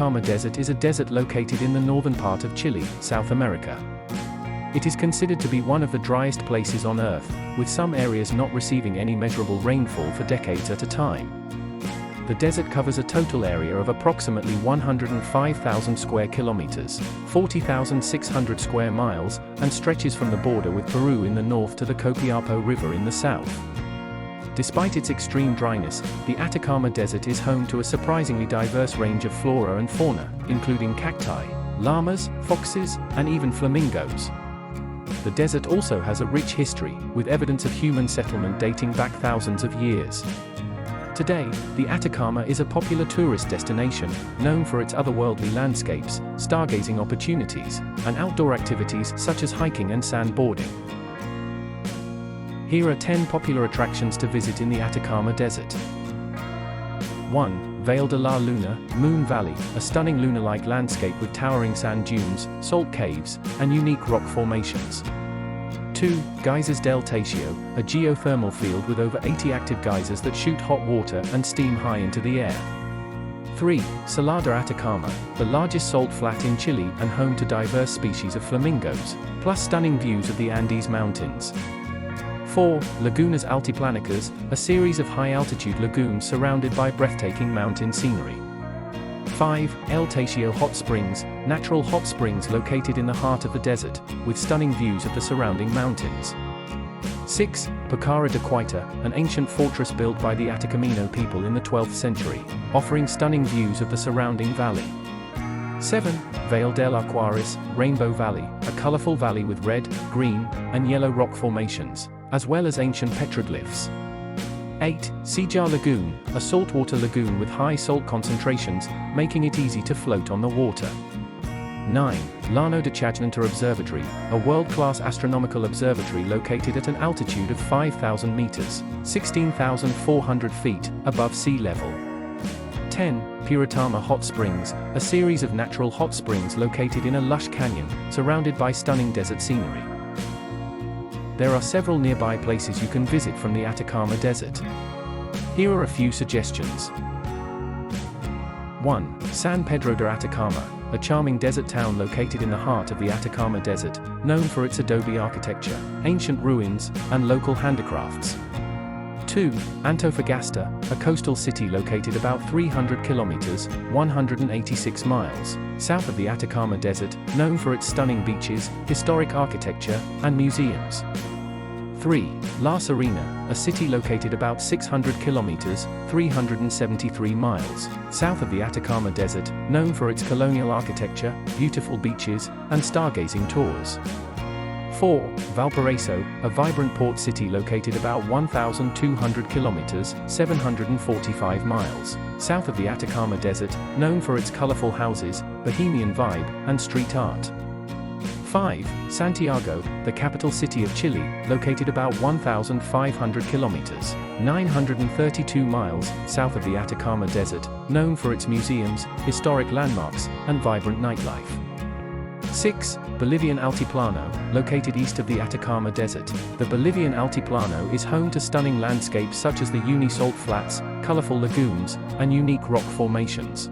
Atacama Desert is a desert located in the northern part of Chile, South America. It is considered to be one of the driest places on Earth, with some areas not receiving any measurable rainfall for decades at a time. The desert covers a total area of approximately 105,000 square kilometers, 40,600 square miles, and stretches from the border with Peru in the north to the Copiapo River in the south. Despite its extreme dryness, the Atacama Desert is home to a surprisingly diverse range of flora and fauna, including cacti, llamas, foxes, and even flamingos. The desert also has a rich history, with evidence of human settlement dating back thousands of years. Today, the Atacama is a popular tourist destination, known for its otherworldly landscapes, stargazing opportunities, and outdoor activities such as hiking and sandboarding. Here are 10 popular attractions to visit in the Atacama Desert. 1. Valle de la Luna, Moon Valley, a stunning lunar-like landscape with towering sand dunes, salt caves, and unique rock formations. 2. Geysers del Tacio, a geothermal field with over 80 active geysers that shoot hot water and steam high into the air. 3. Salar de Atacama, the largest salt flat in Chile and home to diverse species of flamingos, plus stunning views of the Andes Mountains. 4. Lagunas Altiplanicas, a series of high-altitude lagoons surrounded by breathtaking mountain scenery. 5. El Tacio Hot Springs, natural hot springs located in the heart of the desert, with stunning views of the surrounding mountains. 6. Pucara de Cuita, an ancient fortress built by the Atacamino people in the 12th century, offering stunning views of the surrounding valley. 7. Valle del Aquaris, Rainbow Valley, a colorful valley with red, green, and yellow rock formations, as well as ancient petroglyphs. 8. Sejar Lagoon, a saltwater lagoon with high salt concentrations, making it easy to float on the water. 9. Llano de Chajnantor Observatory, a world-class astronomical observatory located at an altitude of 5,000 meters, 16,400 feet, above sea level. 10. Puritama Hot Springs, a series of natural hot springs located in a lush canyon, surrounded by stunning desert scenery. There are several nearby places you can visit from the Atacama Desert. Here are a few suggestions. 1. San Pedro de Atacama, a charming desert town located in the heart of the Atacama Desert, known for its adobe architecture, ancient ruins, and local handicrafts. 2. Antofagasta, a coastal city located about 300 kilometers, 186 miles, south of the Atacama Desert, known for its stunning beaches, historic architecture, and museums. 3. La Serena, a city located about 600 kilometers, 373 miles, south of the Atacama Desert, known for its colonial architecture, beautiful beaches, and stargazing tours. 4. Valparaiso, a vibrant port city located about 1,200 kilometers, 745 miles, south of the Atacama Desert, known for its colorful houses, bohemian vibe, and street art. 5. Santiago, the capital city of Chile, located about 1,500 kilometers, 932 miles, south of the Atacama Desert, known for its museums, historic landmarks, and vibrant nightlife. 6. Bolivian Altiplano, located east of the Atacama Desert. The Bolivian Altiplano is home to stunning landscapes such as the Uni-Salt Flats, colorful lagoons, and unique rock formations.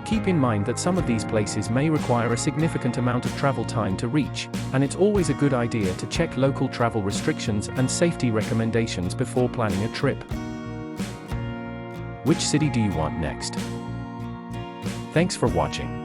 Keep in mind that some of these places may require a significant amount of travel time to reach, and it's always a good idea to check local travel restrictions and safety recommendations before planning a trip. Which city do you want next? Thanks for watching.